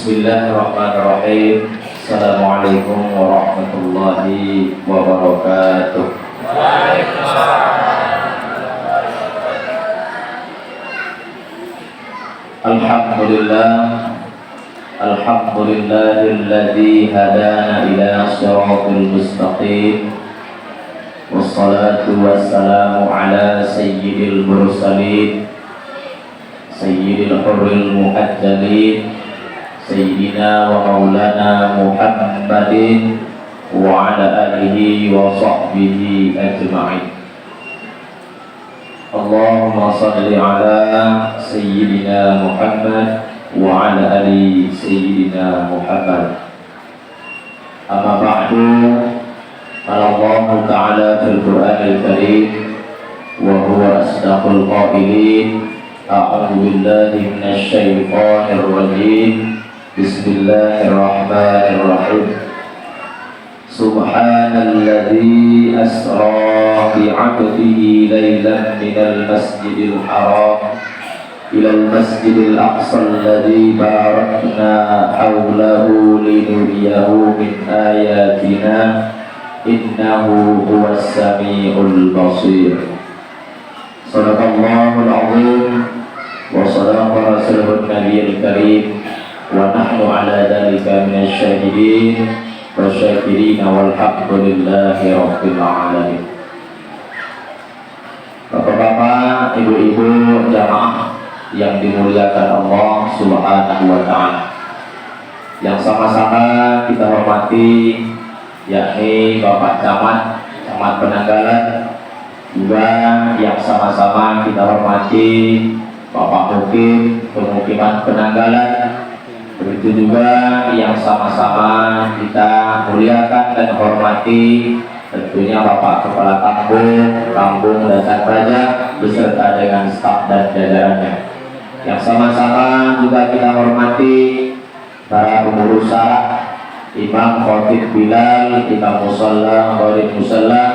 Bismillahirrahmanirrahim. Assalamualaikum warahmatullahi wabarakatuh. Alhamdulillahilladzi hadana ila shiratal mustaqim. Wassalatu wassalamu ala sayyidil mursalin, sayyidil hurril muhajjalin, sayyidina wa maulana Muhammadin wa ala alihi wa sahbihi ajma'in. Allahumma salli ala sayyidina Muhammad wa ala ali sayyidina Muhammad. Amma ba'du, qala Allah ta'ala fil Qur'anil Karim wa huwa asdaqul qailin. A'udzu billahi minasy syaithanir rajim. Bismillahirrahmanirrahim. Subhanalladzi asra bi 'abdihi lailan minal masjidil haram ilal masjidil aqsa alladzi barakna hawlahu linuriyahu min ayatina innahu huwas samiul basir. Shadaqallahul 'azim wa shadaqa rasulun nabiyil karim. Wa nahnu ala dzalika minasy syahidin wa syakirin walhamdulillahi rabbil alamin. Bapak-bapak, ibu-ibu, jamaah yang dimuliakan Allah Subhanahu wa taala, yang sama-sama kita hormati, yakni Bapak Camat Penanggalan, juga yang sama-sama kita hormati Bapak Mukim Pemukiman Penanggalan. Begitu juga yang sama-sama kita muliakan dan hormati tentunya Bapak Kepala Kampung Dasar Praja beserta dengan staf dan jajarannya. Yang sama-sama juga kita hormati para pengurus syara, Imam Khotib Bilal, Imam Musalla, Khalid Musalla,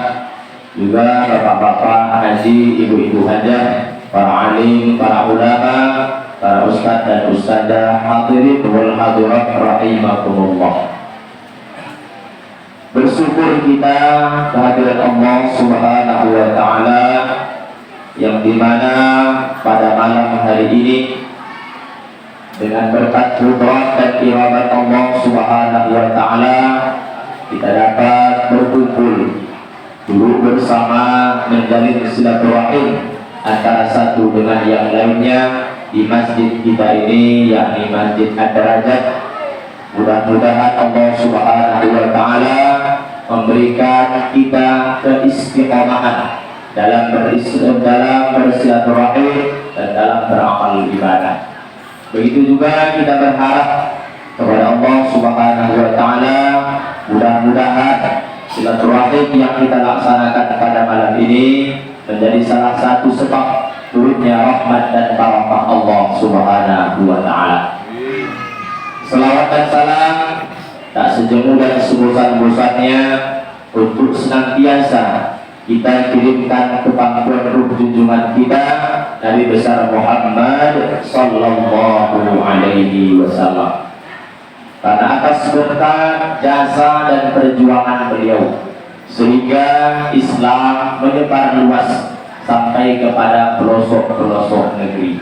juga bapak-bapak haji, ibu-ibu hajah, para alim, para ulama, para ustadz dan ustadzah, hadirin wal hadirat rahimakumullah. Bersyukur kita kehadiran Allah Subhanahu wa taala yang dimana pada malam hari ini dengan berkat kudrat dan iradat Allah Subhanahu wa taala kita dapat berkumpul duduk bersama menjalin silaturahim antara satu dengan yang lainnya di masjid kita ini, yakni Masjid Ad-Darajat. Mudah-mudahan Allah Subhanahu wa taala memberikan kita keistiqomahan dalam bersilaturahim dan dalam beramal ibadah. Begitu juga kita berharap kepada Allah Subhanahu wa taala, mudah-mudahan silaturahim yang kita laksanakan pada malam ini menjadi salah satu sebab turunnya rahmat dan barakah Allah Subhanahu wa taala. Selawat dan salam tak sejemu dan sebosan-bosannya untuk senantiasa kita kirimkan ke pangkuan ruh junjungan kita Nabi besar Muhammad sallallahu alaihi wasallam. Karena atas berkat, jasa dan perjuangan beliau sehingga Islam menyebar luas sampai kepada pelosok-pelosok negeri.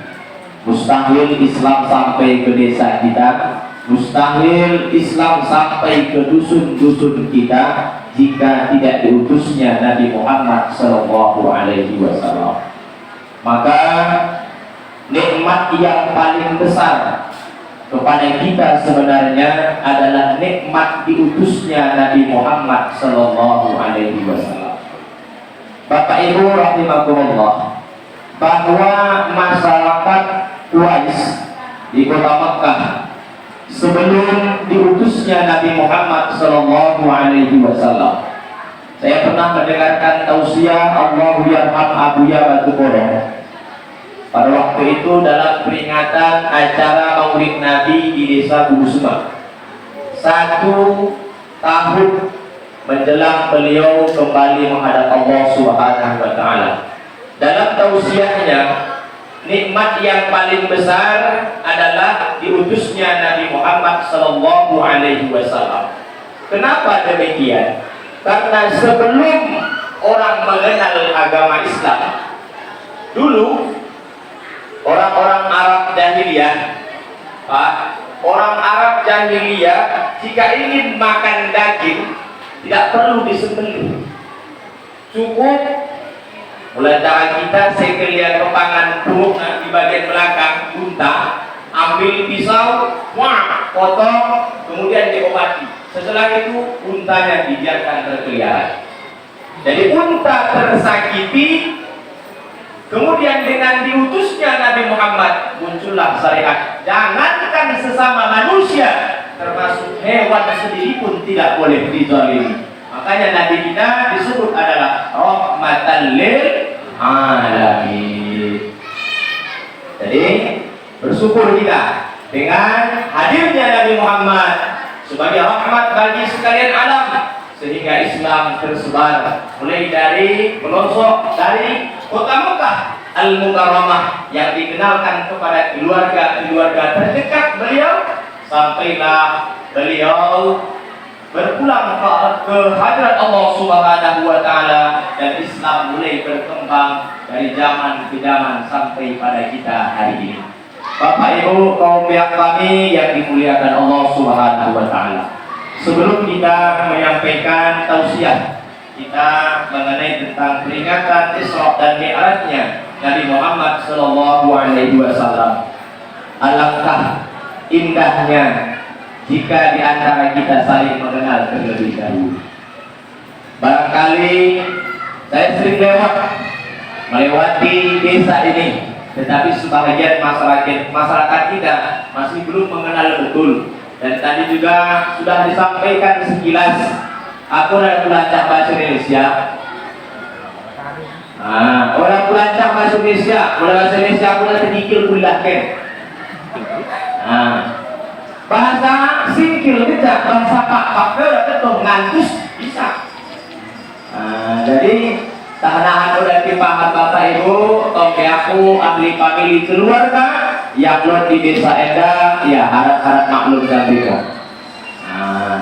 Mustahil Islam sampai ke desa kita, mustahil Islam sampai ke dusun-dusun kita jika tidak diutusnya Nabi Muhammad sallallahu alaihi wasallam. Maka nikmat yang paling besar kepada kita sebenarnya adalah nikmat diutusnya Nabi Muhammad sallallahu alaihi wasallam. Bapak Ibu rahimakumullah, bahwa masyarakat Quraisy di kota Mekah sebelum diutusnya Nabi Muhammad sallallahu alaihi wasallam, saya pernah mendengarkan tausiah Allahu yarham Abuya Batu Koro pada waktu itu dalam peringatan acara Maulid Nabi di Desa Bugusuma, 1 tahun menjelang beliau kembali menghadap Allah Subhanahu wa taala. Dalam tausiahnya nikmat yang paling besar adalah diutusnya Nabi Muhammad sallallahu alaihi wasallam. Kenapa demikian? Karena sebelum orang mengenal agama Islam, dulu orang-orang Arab jahiliyah, Pak, orang Arab jahiliyah jika ingin makan daging tidak perlu disembelih, cukup meletakkan kita sekalian kepangan buruk di bagian belakang unta, ambil pisau, wah, potong, kemudian diobati. Setelah itu untanya dibiarkan berkeliaran. Jadi unta tersakiti, kemudian dengan diutusnya Nabi Muhammad muncullah syariat. Jangankan sesama manusia, termasuk hewan sendiri pun tidak boleh dizalimi. Makanya Nabi kita disebut adalah rahmatan lil alamin. Jadi bersyukur kita dengan hadirnya Nabi Muhammad sebagai rahmat bagi sekalian alam, sehingga Islam tersebar mulai dari pelosok dari kota Mekah Al-Mukarramah yang dikenalkan kepada keluarga terdekat beliau, sampailah beliau berpulang ke hadirat Allah Subhanahu wa taala, dan Islam mulai berkembang dari zaman ke zaman sampai pada kita hari ini. Bapak Ibu kaum yang kami yang dimuliakan Allah Subhanahu wa taala, sebelum kita menyampaikan tausiah kita mengenai tentang peringatan Isra dan Mi'rajnya Nabi Muhammad sallallahu alaihi wasallam, alangkah indahnya jika di antara kita saling mengenal terlebih dahulu. Barangkali saya sering melewati desa ini, tetapi sebagian masyarakat kita masih belum mengenal betul. Dan tadi juga sudah disampaikan sekilas. Aku orang belajar bahasa Indonesia. Orang belajar bahasa Indonesia, bahasa Indonesia aku udah sedikit kulahkan. Bahasa singkil kita, bahasa pak udah ketuk ngantus bisa. Jadi tahanan udah dipaham Bapak Ibu, toke aku ahli famili keluarga yang lo di desa Enda, ya harap-harap maklum dan beda.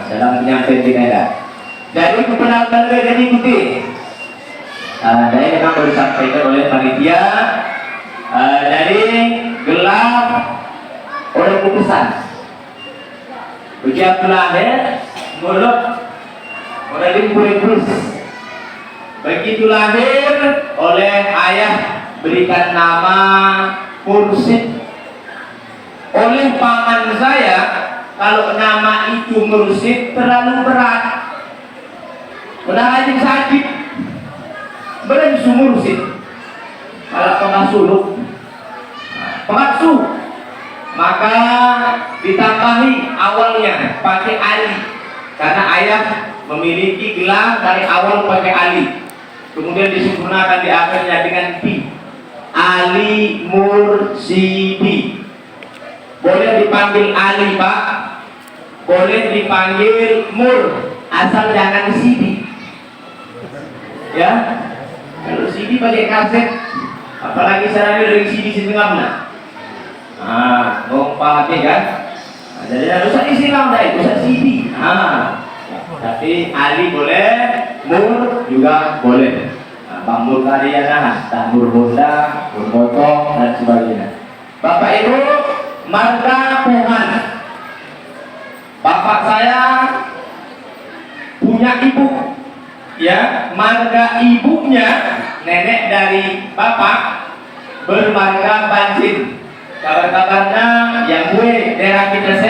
Sedang menyampaikan tidak. Jadi kebenaran dan ikuti. Jadi memang baru disampaikan oleh panitia. Jadi gelar oleh putusan. Begitu lahir, mulut, oleh limpur-limpur. Begitu lahir oleh ayah berikan nama Mursid. Oleh paman saya, kalau nama itu Mursid terlalu berat, benar aja sakit, benar Mursid. Kalau pengasuh, maka ditambahi awalnya pakai Ali, karena ayah memiliki gelar dari awal pakai Ali, kemudian disempurnakan di akhirnya dengan P, Ali Mursidi. Boleh dipanggil Ali Pak, boleh dipanggil Mur, asal jangan Sidi. Ya, kalau Sidi pakai kaset, apalagi caranya dari Sidi setengahnya. Mau paham kan? Jadi harus Islam dah, usah Sidi. Tapi Ali boleh, Mur juga boleh. Bang Mur Karyana, Mur Honda, Mur Moto dan sebagainya. Bapak Ibu, marga Tuhan. Bapak saya punya ibu, ya, marga ibunya nenek dari bapak bermarga Banjin. Kabar-kabarnya yang gue daerah kita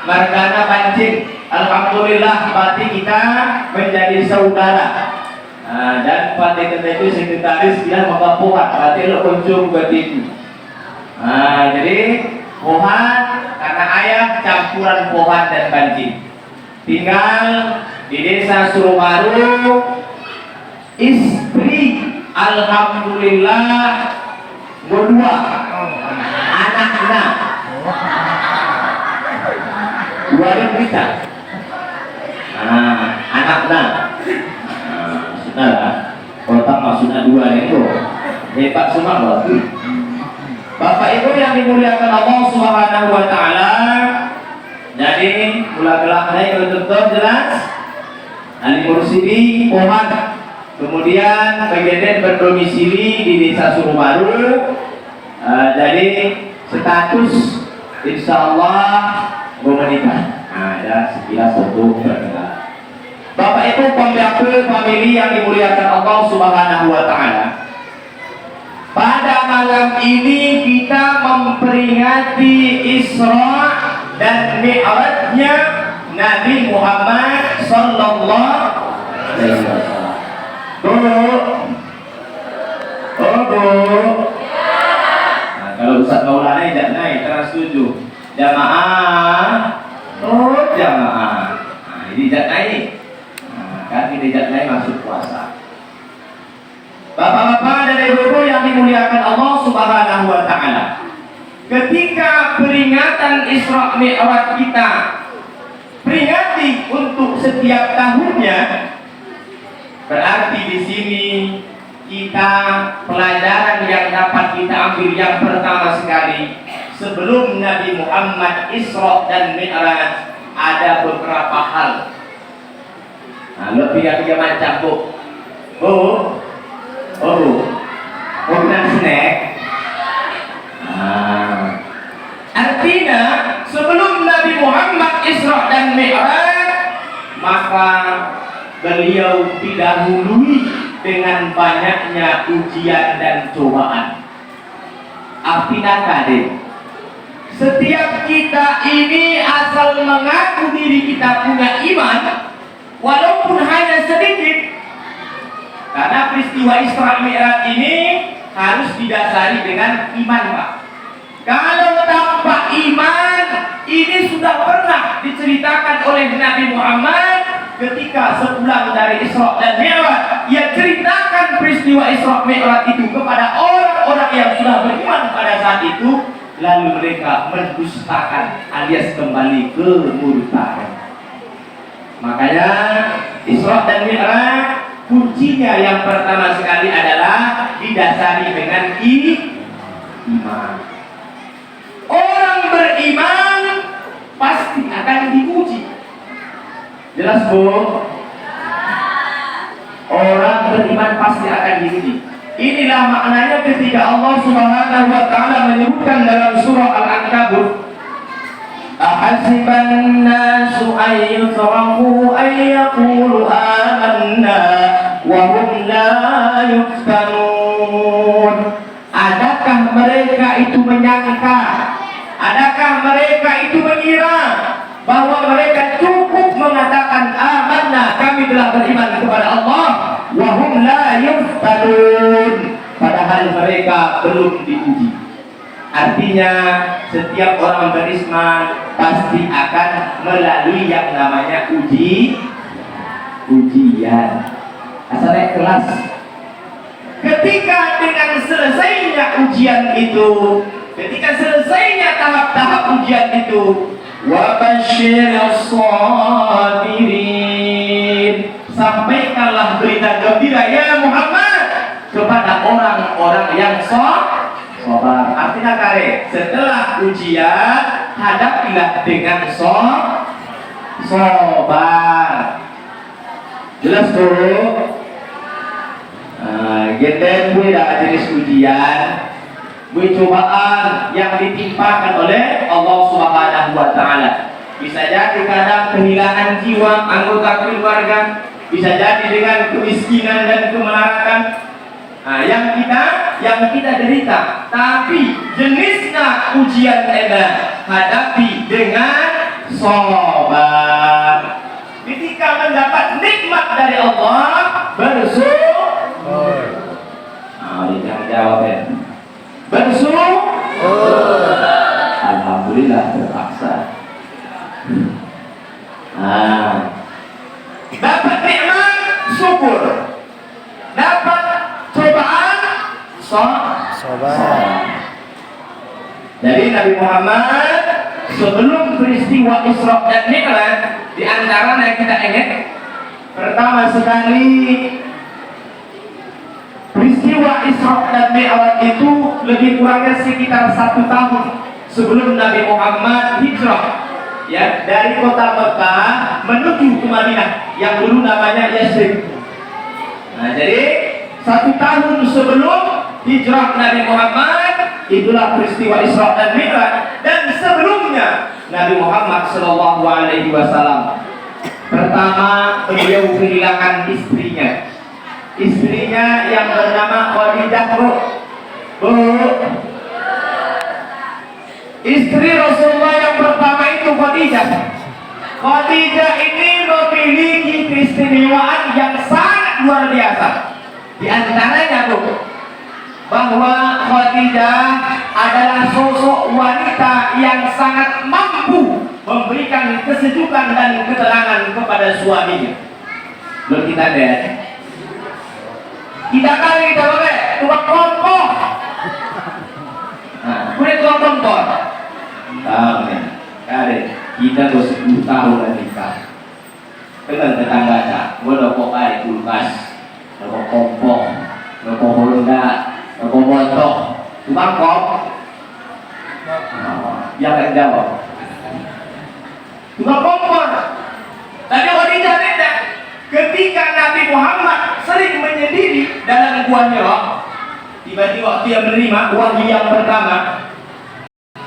margana Banjin. Alhamdulillah berarti kita menjadi saudara. Dan Fatih itu sekretaris dia maka Pohan, berarti lo kunjung berarti. Jadi Pohan karena ayah campuran Pohan dan Banjin. Tinggal di desa Surumaru, istri alhamdulillah berdua, anaknya dua kita. Anaknya sudah kotak maksudnya dua itu hebat semua berarti. Bapak Ibu yang dimuliakan Allah Subhanahu wa taala. Jadi mula gelapnya betul-betul jelas. Ali Mursidi Pohon. Kemudian bagian berdomisili di Desa Surubaru. Jadi status insya Allah menikah. Nah, ya sekilas untuk perkenalan. Bapak Ibu pembiakul famili yang dimuliakan Allah Subhanahu wa taala. Pada malam ini kita memperingati Isra dan Mi'rajnya Nabi Muhammad sallallahu alaihi wasallam. Nah, kalau Ustaz Maulana tidak naik, terus setuju. Jamaah. Jamaah. Nah, ini tidak naik. Nah, kan ini tidak naik masuk puasa. Bapak-bapak dan ibu-ibu yang dimuliakan Allah Subhanahu wa taala. Ketika peringatan Isra Mi'raj kita peringati untuk setiap tahunnya, berarti di sini kita pelajaran yang dapat kita ambil yang pertama sekali, sebelum Nabi Muhammad Isra dan Mi'raj ada beberapa hal. Nah, lebih macam bukan snack. Artinya sebelum Nabi Muhammad Isra dan Mi'raj, maka beliau didahului dengan banyaknya ujian dan cobaan. Artinya kade, setiap kita ini asal mengaku diri kita punya iman, walaupun hanya sedikit. Karena peristiwa Isra Mi'raj ini harus didasari dengan iman, Pak. Kalau tanpa iman, ini sudah pernah diceritakan oleh Nabi Muhammad ketika sepulang dari Isra dan Mi'raj. Ia ceritakan peristiwa Isra Mi'raj itu kepada orang-orang yang sudah beriman pada saat itu, lalu mereka mendustakan alias kembali ke murtad. Makanya Isra dan Mi'raj kuncinya yang pertama sekali adalah didasari dengan iman. Orang beriman pasti akan diuji. Jelas, Bu? Orang beriman pasti akan diuji. Inilah maknanya ketika Allah Subhanahu wa taala menyebutkan dalam surah Al-Ankabut, ahasiban nasu ay yutraku ay yaqulu amanna wa hum la yuftanun. Adakah mereka itu menyangka, adakah mereka itu mengira bahwa mereka cukup mengatakan amanna, kami telah beriman kepada Allah, wa hum la yuftanun, padahal mereka belum diuji. Artinya setiap orang beriman pasti akan melalui yang namanya ujian. Asal naik kelas. Ketika dengan selesainya ujian itu, ketika selesainya tahap-tahap ujian itu, wa basyirus sabirin, sampaikanlah berita gembira ya Muhammad kepada orang-orang yang sabar. Artinya kare, setelah ujian hadapilah dengan sabar. Jelas tuh. Genten gue dah jenis ujian, gue cobaan yang ditimpakan oleh Allah Subhanahu wa taala. Bisa jadi kadang kehilangan jiwa anggota keluarga, bisa jadi dengan kemiskinan dan kemelaratan. Nah, yang kita derita, tapi jenisnya ujian enak, hadapi dengan sabar. Ketika mendapat nikmat dari Allah, bersyukur. Jangan jawab ya. Bersyukur. Alhamdulillah terpaksa. Dapat nikmat, syukur. Dapat cobaan, sabar. Jadi Nabi Muhammad sebelum peristiwa Isra dan Mi'raj, di antara yang kita ingat pertama sekali Peristiwa Isra dan Mi'raj itu lebih kurangnya sekitar 1 tahun sebelum Nabi Muhammad hijrah, ya, dari kota Mekah menuju ke Madinah yang dulu namanya Yathrib. Nah, jadi 1 tahun sebelum hijrah Nabi Muhammad itulah peristiwa Isra dan Mi'raj. Dan sebelumnya Nabi Muhammad Shallallahu Alaihi Wasallam pertama beliau kehilangan istrinya. Istrinya yang bernama Khadijah, Bu. Istri Rasulullah yang pertama itu Khadijah. Khadijah ini memiliki keistimewaan yang sangat luar biasa. Di antaranya, Bu, bahwa Khadijah adalah sosok wanita yang sangat mampu memberikan kesejukan dan ketenangan kepada suaminya. Belum kita lihat. Kita kali kita pakai tukang kompor. Nah, kulit tukang kompor. Tahu ya, kali kita 10 tahun nikah. Dengan tetangga tak, gue doko kali kulkas, doko kompor, doko Honda, doko motor, tukang kop. Yang tak jawab. Tukang kompor. Tadi Khadijah beda. Ketika Nabi Muhammad sering menyendiri dalam gua Hira, tiba-tiba dia menerima wahyu yang pertama.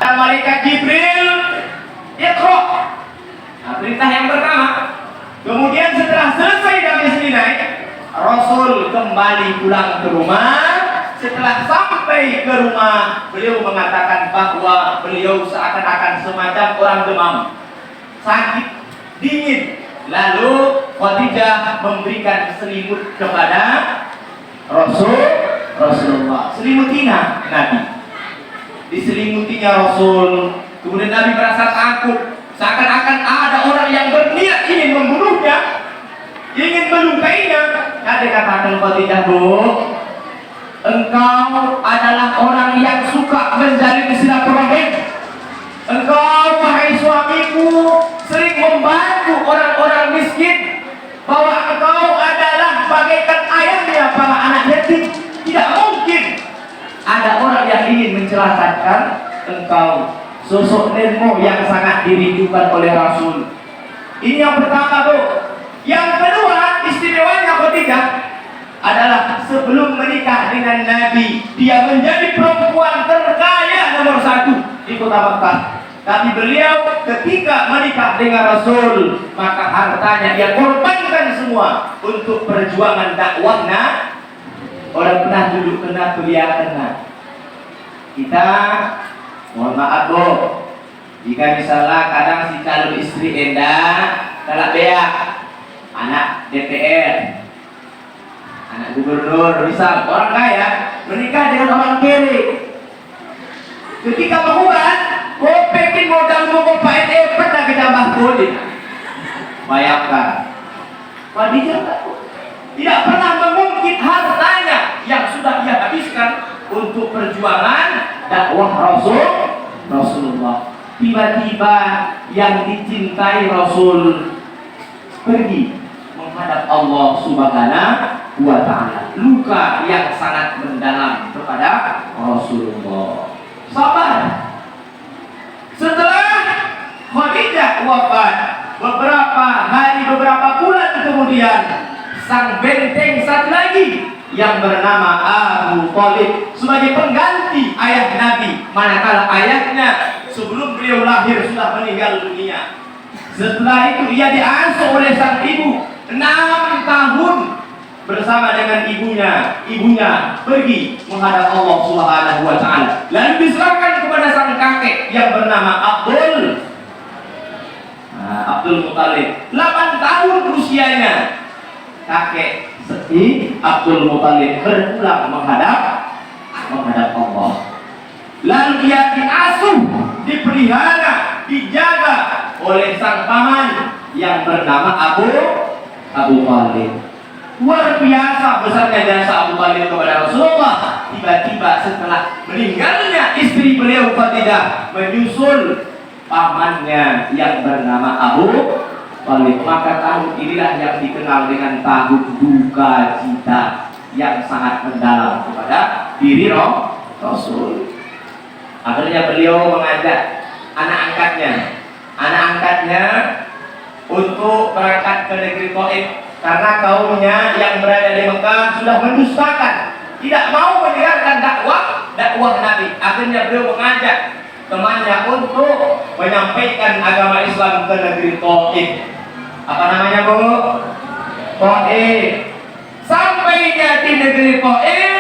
Malaikat Jibril, Iqra. Nah, perintah yang pertama. Kemudian setelah selesai dari Sinai, Rasul kembali pulang ke rumah. Setelah sampai ke rumah, beliau mengatakan bahwa beliau seakan-akan semacam orang demam, sakit, dingin. Lalu Khadijah memberikan selimut kepada Rasulullah. Selimutinya Nabi. Diselimutinya Rasul. Kemudian Nabi merasa takut, seakan-akan ada orang yang berniat ingin membunuhnya, ingin melukainya. Ada katakan Khadijah, Bu, engkau adalah orang yang suka menjalin silaturahim. Engkau, wahai suamiku, sering membantu orang-orang miskin. Bahwa engkau adalah bagaikan ayahnya para anak yatim. Tidak mungkin ada orang yang ingin mencelakakan engkau. Sosok Nemo yang sangat dirindukan oleh Rasul. Ini yang pertama, Bu. Yang kedua, istimewanya Khadijah adalah sebelum menikah dengan Nabi, dia menjadi perempuan terkaya nomor 1 di kota Mekah. Tapi beliau ketika menikah dengan Rasul, maka hartanya dia korbankan semua untuk perjuangan dakwahnya. Orang pernah duduk kena kuliah kena. Kita mohon maaf, Bu, jika misalnya kadang si calon istri enda talak beak, anak DPR, anak gubernur, misal orang kaya menikah dengan orang kere. Ketika berhubungan, kau pengen modal mau pakai efek dan ditambah kode. Bayangkan, Khadijah tidak pernah mengungkit hartanya yang sudah ia habiskan untuk perjuangan dakwah Rasulullah. Tiba-tiba yang dicintai Rasul pergi menghadap Allah Subhanahu wa Ta'ala. Luka yang sangat mendalam kepada Rasulullah. Sabar. Setelah Khadijah wafat, beberapa bulan kemudian, sang benteng satu lagi yang bernama Abu Thalib sebagai pengganti ayah Nabi, manakala ayahnya sebelum beliau lahir sudah meninggal dunia. Setelah itu ia diasuh oleh sang ibu 6 tahun bersama dengan ibunya pergi menghadap Allah Subhanahu wa Ta'ala. Lalu diserahkan kepada sang kakek yang bernama Abdul Muthalib. 8 tahun usianya kakek Abdul Muthalib berpulang menghadap Allah. Lalu dia diasuh, dipelihara, dijaga oleh sang paman yang bernama Abu Thalib. Luar biasa besarnya jasa Abu Thalib kepada Rasulullah. Tiba-tiba setelah meninggalnya istri beliau Khadijah, menyusul pamannya yang bernama Abu Thalib. Maka tahun inilah yang dikenal dengan tahun duka cita. yang sangat mendalam kepada diri Rasul. Akhirnya beliau mengajak anak angkatnya untuk berangkat ke negeri Taif karena kaumnya yang berada di Mekah sudah mendustakan, tidak mau mendengarkan dakwah Nabi. Akhirnya beliau mengajak temannya untuk menyampaikan agama Islam ke negeri Taif. Apa namanya, Bu? Taif. Sampainya di negeri Taif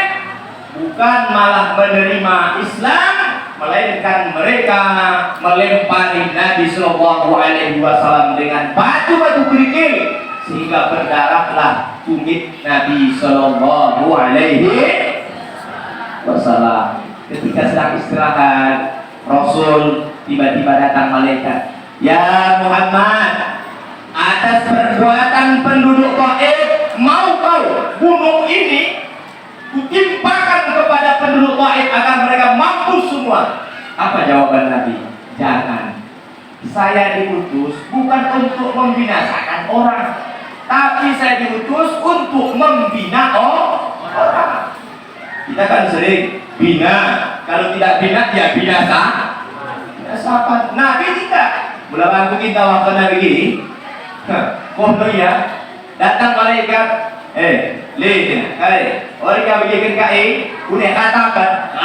bukan malah menerima Islam, melainkan mereka melempari Nabi Sallallahu Alaihi Wasallam dengan batu-batu kerikil sehingga berdarahlah tumit Nabi Sallallahu Alaihi Wasallam. Ketika sedang istirahat, Rasul tiba-tiba datang malaikat. Ya Muhammad, atas perbuatan penduduk Taif, mau kau gunung ini kutimpakan kepada penduduk Taif agar mereka mampus semua. Apa jawaban Nabi? Jangan. Saya diutus bukan untuk membinasakan orang, tapi saya diutus untuk membina orang. Kita kan sering bina, kalau tidak bina ya binasa. Binasa. Nabi tidak. Mula bantu kita waktu Nabi gini. Kohno ya, datang malaikat. Lihat, orang yang bikin udah katakan.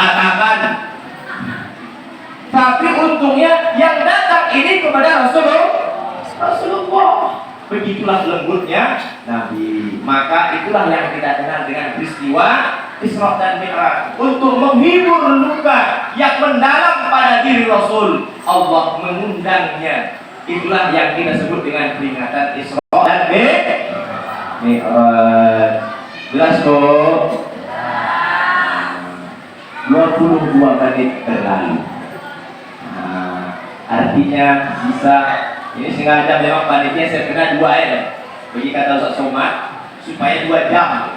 Tapi untungnya yang datang ini kepada Rasulullah. Begitulah lembutnya Nabi. Maka itulah yang kita kenal dengan peristiwa Isra dan Mi'raj. Untuk menghibur luka yang mendalam pada diri Rasul, Allah mengundangnya. Itulah yang kita sebut dengan peringatan Isra dan Mi'raj. Jelas kok? 22 menit berlalu. Artinya bisa, ini sengaja memang panitia saya kena 2 ayat bagi kata Ustaz Somad supaya 2 jam.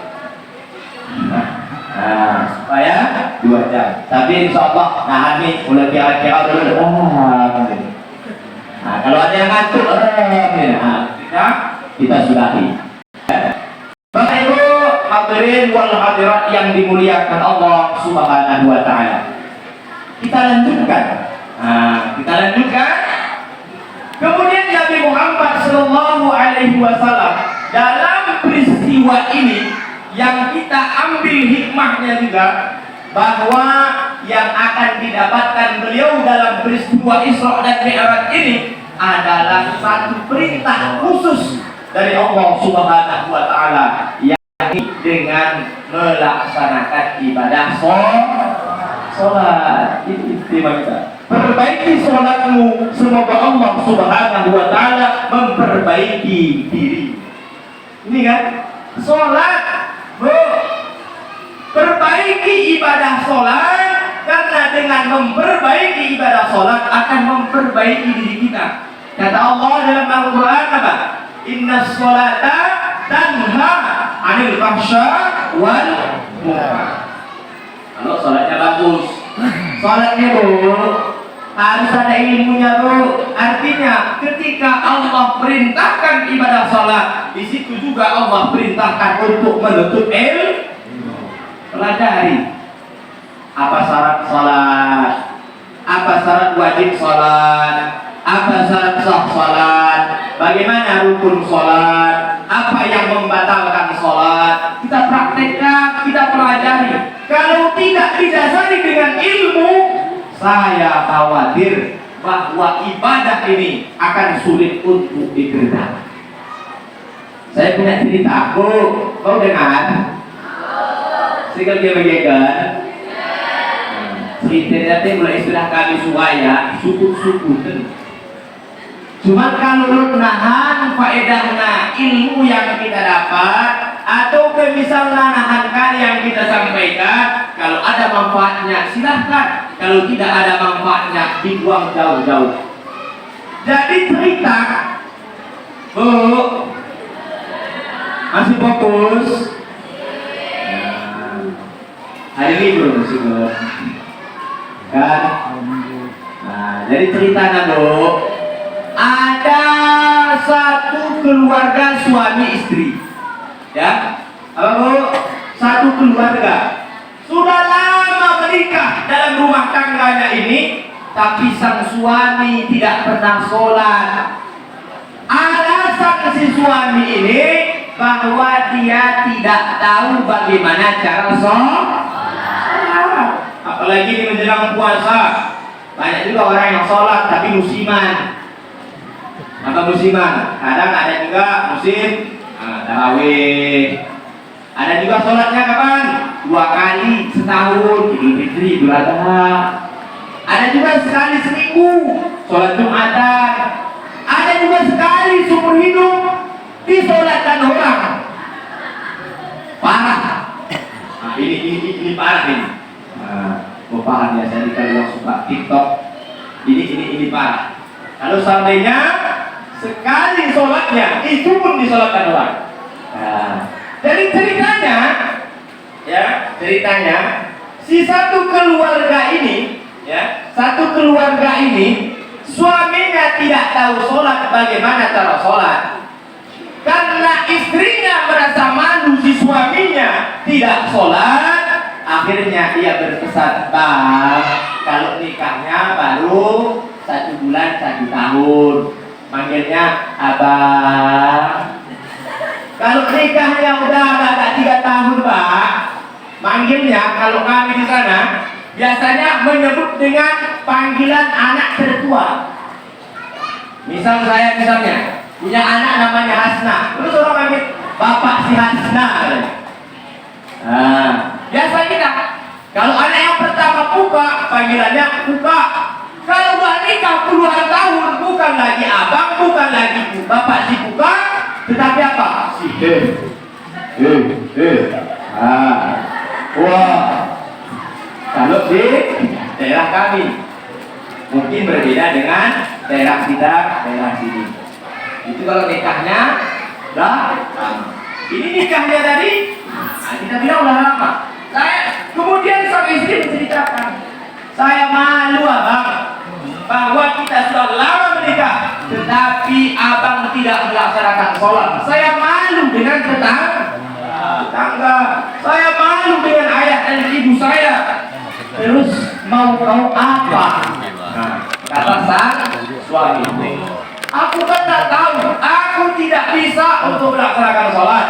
Supaya 2 jam. Tapi insya Allah nih mulai kira-kira dulu. Kalau ada yang ngantuk, kita sudahi. Bapak Ibu hadirin wal hadirat yang dimuliakan Allah Subhanahu wa Ta'ala. Kita lanjutkan. Kemudian Nabi Muhammad Sallallahu Alaihi Wasallam dalam peristiwa ini yang kita ambil hikmahnya juga, bahwa yang akan didapatkan beliau dalam peristiwa Isra dan Mi'raj ini adalah satu perintah khusus dari Allah Subhanahu wa Ta'ala, yakni dengan melaksanakan ibadah sholat. Itu istimewa kita. Perbaiki sholatmu, semoga Allah Subhanahu wa Ta'ala memperbaiki diri. Ini kan sholat, Bu. Perbaiki ibadah sholat, karena dengan memperbaiki ibadah sholat akan memperbaiki diri kita. Kata Allah dalam Al-Quran apa? Inna sholata tanha anil fahsya wal munkar. Kalau sholatnya bagus, sholatnya Bu, harus ada ilmunya Bu. Artinya ketika Allah perintahkan ibadah sholat, di situ juga Allah perintahkan untuk menuntut ilmu. Pelajari apa syarat sholat, apa syarat wajib sholat, apa syarat sah sholat, bagaimana rukun sholat, apa yang membatalkan sholat. Kita praktekkan, kita pelajari. Kalau tidak didasari dengan ilmu, saya khawatir bahwa ibadah ini akan sulit untuk dikerjakan. Saya punya cerita, Bu, kau dengar? Sehingga dia bagikan ceritanya mulai sudah kami suaya suku-suku. Cuma kalau nahan faedahna ilmu yang kita dapat, atau misalnya nahankan yang kita sampaikan, kalau ada manfaatnya silahkan, kalau tidak ada manfaatnya dibuang jauh-jauh. Jadi cerita, Bu, masih fokus? Hari libur masih kan? Jadi cerita Bu, ada satu keluarga suami istri, ya, apa Bu? satu keluarga sudah lama menikah dalam rumah tangganya ini, tapi sang suami tidak pernah sholat. Alasan si suami ini bahwa dia tidak tahu bagaimana cara sholat. Apalagi di menjelang puasa, banyak juga orang yang sholat tapi musiman. Apa musiman? Kadang ada juga musim tarawih. Ada juga sholatnya kapan? 2 kali setahun, Idul Fitri, Idul Adha. Ada juga sekali seminggu, sholat Jumatan. Ada juga sekali seumur hidup disolatkan orang. Parah. Nah, ini parah ini. Paham ya, saya kalau yang suka TikTok, ini parah. Kalau seandainya sekali sholatnya itu pun disolatkan orang. Jadi ceritanya si satu keluarga ini, suaminya tidak tahu sholat, bagaimana cara sholat. Karena istrinya merasa malu si suaminya tidak sholat, akhirnya ia berpesan, "Bang, kalau nikahnya baru 1 bulan 1 tahun, manggilnya abang. Kalau nikahnya udah agak 3 tahun, Pak, manggilnya kalau kami di sana biasanya menyebut dengan panggilan anak tertua. Misal saya misalnya punya anak namanya Hasna, terus orang panggil Bapak si Hasna. Biasa kita kalau anak yang pertama Puka, panggilannya Puka. Kalau udah nikah puluhan tahun, bukan lagi abang, bukan lagi Bapak si Puka, tetapi apa? Si Wah, kalau di daerah kami mungkin berbeda dengan daerah kita, daerah sini. Itu kalau nikahnya udah lama. Ini nikahnya tadi, kita bilang udah lama. Kemudian sang istri menceritakan, saya malu abang bahwa kita sudah lama menikah, tetapi abang tidak melaksanakan sholat. Saya malu dengan tetangga, saya malu dengan ayah dan ibu saya. Terus mau apa? Kata sang suami, aku kan tak tahu, aku tidak bisa untuk melaksanakan sholat.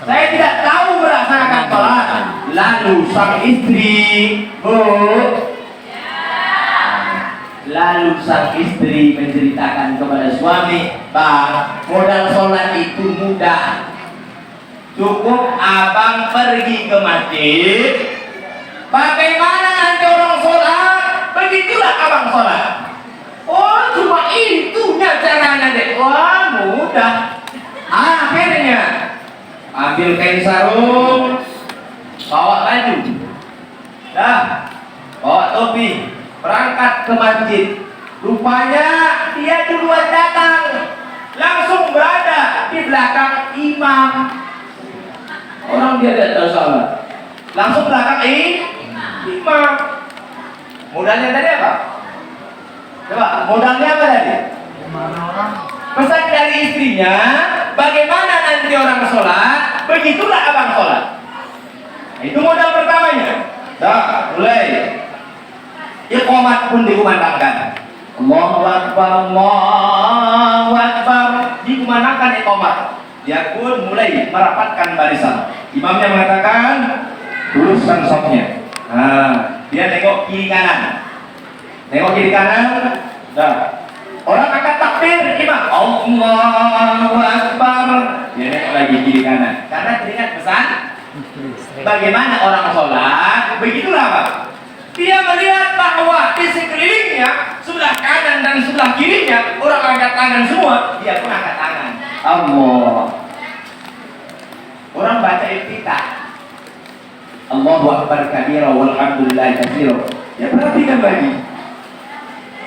Saya tidak tahu melaksanakan sholat. Lalu sang istri menceritakan kepada suami, "Bang, modal sholat itu mudah. Cukup abang pergi ke masjid. Bagaimana nanti orang sholat, begitulah abang sholat." Oh, cuma itunya caranya deh. Wah, mudah. Akhirnya ambil kain sarung, bawa baju, bawa topi, berangkat ke masjid. Rupanya dia duluan datang, langsung berada di belakang imam. Orang dia tidak tahu sholat, langsung belakang imam. Modalnya tadi apa? Coba, modalnya apa tadi? Pesan dari istrinya, bagaimana nanti orang sholat, begitulah abang sholat. Itu modal pertamanya. Mulai. Iqamat pun dikumandangkan. Allahu Akbar, Allahu Akbar, dikumandangkan iqamat. Dia pun mulai merapatkan barisan. Imamnya mengatakan, luruskan safnya. Dia tengok kiri kanan. Orang akan takbir, imam Allahu Akbar. Dia tengok lagi kiri kanan. Karena teringat pesan, bagaimana orang sholat, begitulah Pak. Dia melihat bahwa di sekelilingnya, sebelah kanan dan sebelah kirinya, orang angkat tangan semua, dia pun angkat tangan. Allah. Orang baca iftitah, Allahu Akbar kabira walhamdulillah katsira. Ya perhatikan lagi.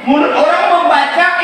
Mulut orang membaca